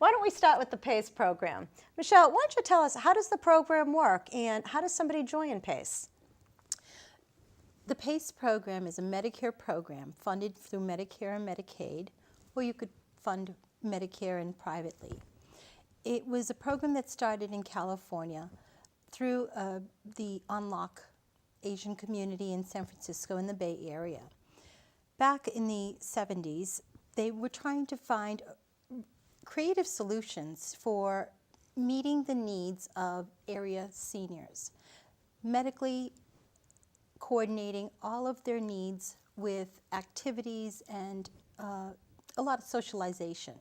Why don't we start with the PACE program? Michelle, why don't you tell us, how does the program work and how does somebody join PACE? The PACE program is a Medicare program funded through Medicare and Medicaid, or you could fund Medicare and privately. It was a program that started in California through the Unlock Asian community in San Francisco in the Bay Area. Back in the 70s, they were trying to find creative solutions for meeting the needs of area seniors, medically coordinating all of their needs with activities and a lot of socialization.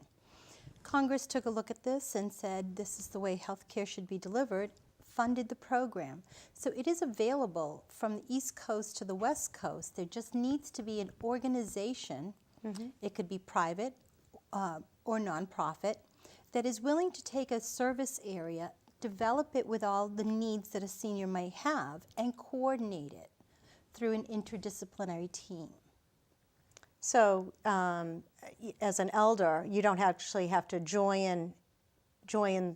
Congress took a look at this and said this is the way healthcare should be delivered, funded the program. So it is available from the East Coast to the West Coast. There just needs to be an organization, it could be private or nonprofit, that is willing to take a service area, develop it with all the needs that a senior may have, and coordinate it through an interdisciplinary team. So as an elder, you don't actually have to join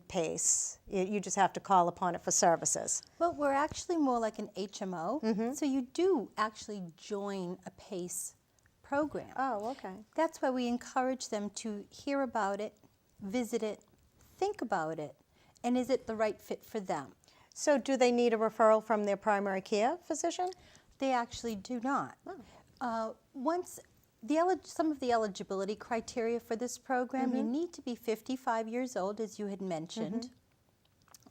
PACE. You just have to call upon it for services. Well, we're actually more like an HMO, so you do actually join a PACE program. Oh, okay. That's why we encourage them to hear about it, visit it, think about it, and is it the right fit for them? So do they need a referral from their primary care physician? They actually do not. Oh. Some of the eligibility criteria for this program, you need to be 55 years old, as you had mentioned,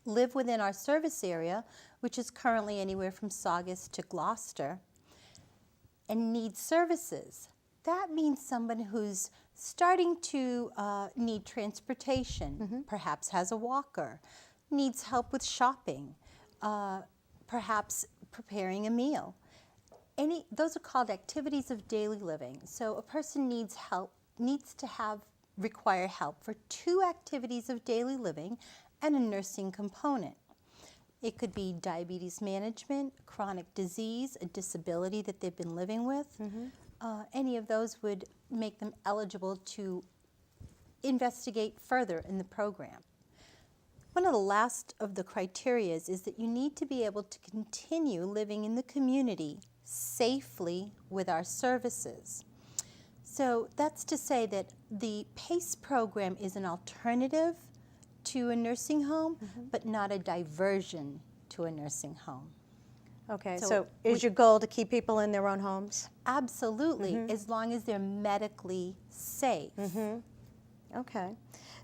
live within our service area, which is currently anywhere from Saugus to Gloucester, and need services. That means someone who's starting to need transportation, perhaps has a walker, needs help with shopping, perhaps preparing a meal. Those are called activities of daily living. So a person needs to require help for 2 activities of daily living and a nursing component. It could be diabetes management, chronic disease, a disability that they've been living with. Any of those would make them eligible to investigate further in the program. One of the last of the criteria is that you need to be able to continue living in the community safely with our services. So that's to say that the PACE program is an alternative to a nursing home, but not a diversion to a nursing home. Okay, so is your goal to keep people in their own homes? Absolutely, as long as they're medically safe. Okay.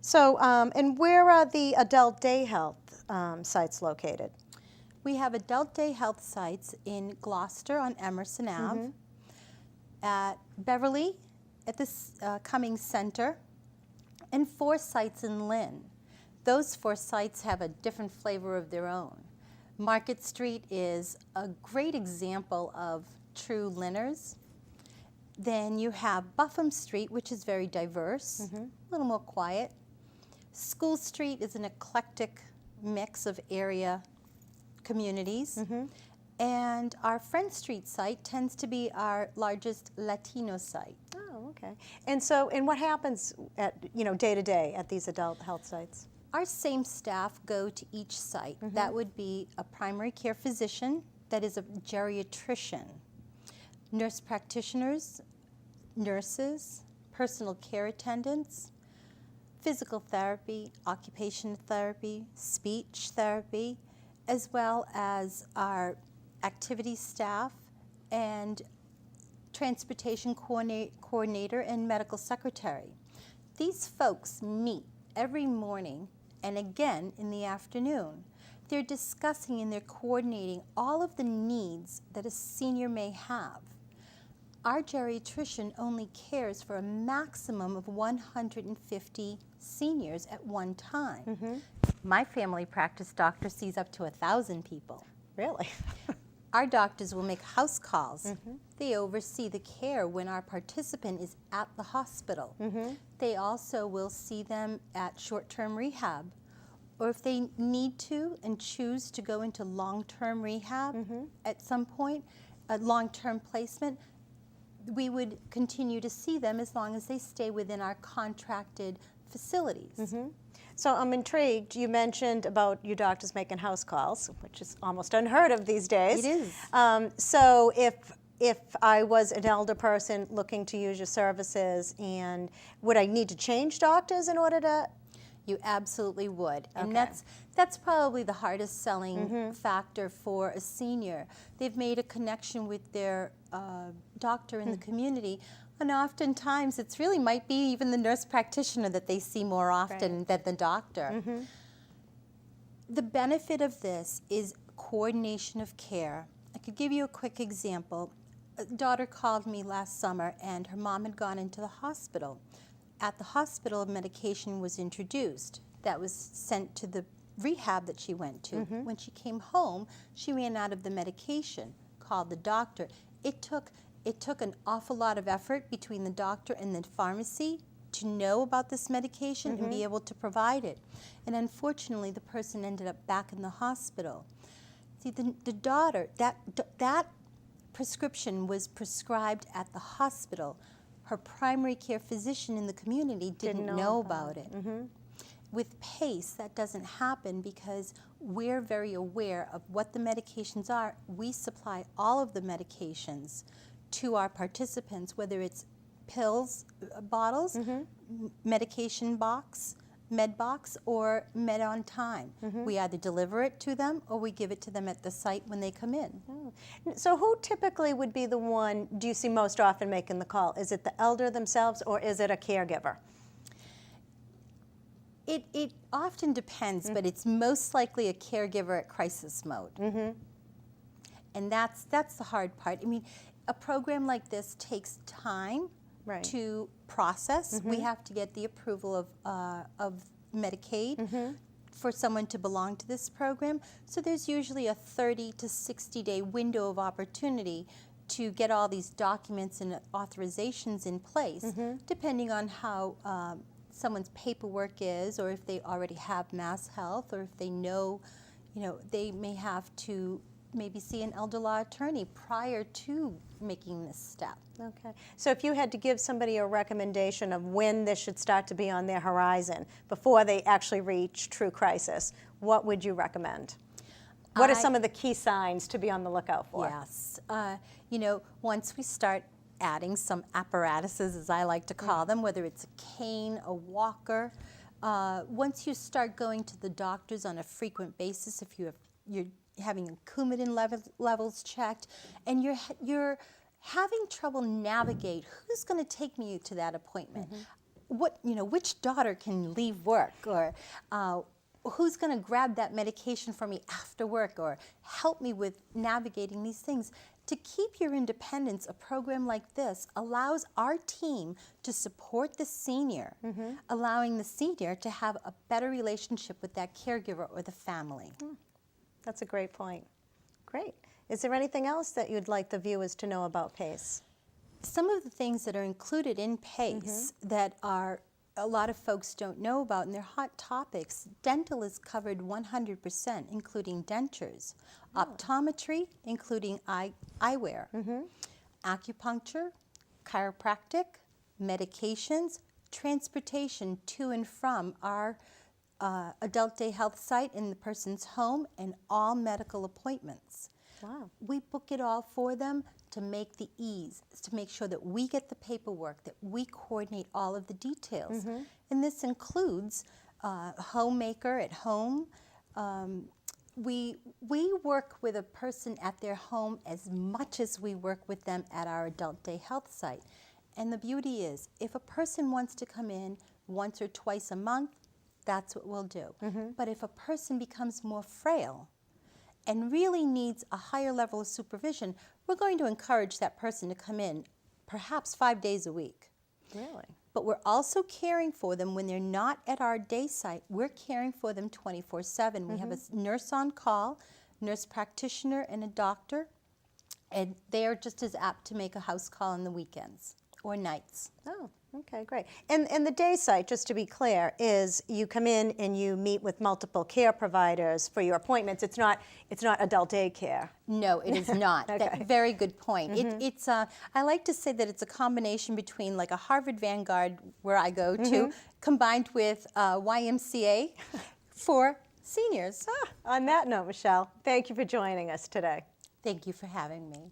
So, and where are the adult day health sites located? We have adult day health sites in Gloucester on Emerson Ave, at Beverly at the Cummings Center, and 4 sites in Lynn. Those 4 sites have a different flavor of their own. Market Street is a great example of true Lynners. Then you have Buffum Street, which is very diverse, a little more quiet. School Street is an eclectic mix of area communities. And our Friend Street site tends to be our largest Latino site. Oh, okay. And so, and what happens at, day to day at these adult health sites? Our same staff go to each site. That would be a primary care physician, that is a geriatrician, nurse practitioners, nurses, personal care attendants, physical therapy, occupational therapy, speech therapy, as well as our activities staff and transportation coordinator and medical secretary. These folks meet every morning and again in the afternoon. They're discussing and they're coordinating all of the needs that a senior may have. Our geriatrician only cares for a maximum of 150 seniors at one time. My family practice doctor sees up to 1,000 people. Really? Our doctors will make house calls. They oversee the care when our participant is at the hospital. They also will see them at short-term rehab, or if they need to and choose to go into long-term rehab at some point, a long-term placement, we would continue to see them as long as they stay within our contracted facilities. So I'm intrigued. You mentioned about your doctors making house calls, which is almost unheard of these days. It is. So if I was an elder person looking to use your services, and would I need to change doctors in order to? You absolutely would. And Okay. that's probably the hardest selling factor for a senior. They've made a connection with their doctor in the community, and oftentimes it's really might be even the nurse practitioner that they see more often than the doctor. The benefit of this is coordination of care. I could give you a quick example. A daughter called me last summer and her mom had gone into the hospital. At the hospital, medication was introduced that was sent to the rehab that she went to. When she came home, she ran out of the medication, called the doctor. It took an awful lot of effort between the doctor and the pharmacy to know about this medication and be able to provide it. And unfortunately, the person ended up back in the hospital. See, the daughter, that prescription was prescribed at the hospital. Her primary care physician in the community didn't know about it. With PACE, that doesn't happen because we're very aware of what the medications are. We supply all of the medications to our participants, whether it's pills, bottles, medication box, med box, or med on time. We either deliver it to them or we give it to them at the site when they come in. So who typically would be the one, do you see most often making the call? Is it the elder themselves or is it a caregiver? It often depends, but it's most likely a caregiver at crisis mode. And that's the hard part. I mean, a program like this takes time to process. We have to get the approval of Medicaid for someone to belong to this program. So there's usually a 30 to 60 day window of opportunity to get all these documents and authorizations in place, depending on how someone's paperwork is, or if they already have Mass Health, or if they know, they may have to maybe see an elder law attorney prior to making this step. Okay. So if you had to give somebody a recommendation of when this should start to be on their horizon before they actually reach true crisis, what would you recommend? What are some of the key signs to be on the lookout for? Yes. Once we start adding some apparatuses, as I like to call them, whether it's a cane, a walker, once you start going to the doctors on a frequent basis, if you're having Coumadin levels checked, and you're having trouble navigate who's going to take me to that appointment, which daughter can leave work, or who's going to grab that medication for me after work, or help me with navigating these things. To keep your independence, a program like this allows our team to support the senior, allowing the senior to have a better relationship with that caregiver or the family. That's a great point. Great. Is there anything else that you'd like the viewers to know about PACE? Some of the things that are included in PACE that a lot of folks don't know about, and they're hot topics. Dental is covered 100%, including dentures. Optometry, including eyewear. Acupuncture, chiropractic, medications, transportation to and from our adult day health site in the person's home, and all medical appointments. Wow. We book it all for them to make the ease, to make sure that we get the paperwork, that we coordinate all of the details. And this includes a homemaker at home. We work with a person at their home as much as we work with them at our adult day health site. And the beauty is, if a person wants to come in once or twice a month, that's what we'll do. But if a person becomes more frail and really needs a higher level of supervision, we're going to encourage that person to come in perhaps 5 days a week. Really? But we're also caring for them when they're not at our day site. We're caring for them 24/7. We have a nurse on call, nurse practitioner, and a doctor, and they are just as apt to make a house call on the weekends or nights. Oh, Okay, great. And the day site, just to be clear, is you come in and you meet with multiple care providers for your appointments. It's not adult daycare. No, it is not. Okay. Very good point. It's I like to say that it's a combination between like a Harvard Vanguard, where I go to, combined with YMCA for seniors. On that note, Michelle, thank you for joining us today. Thank you for having me.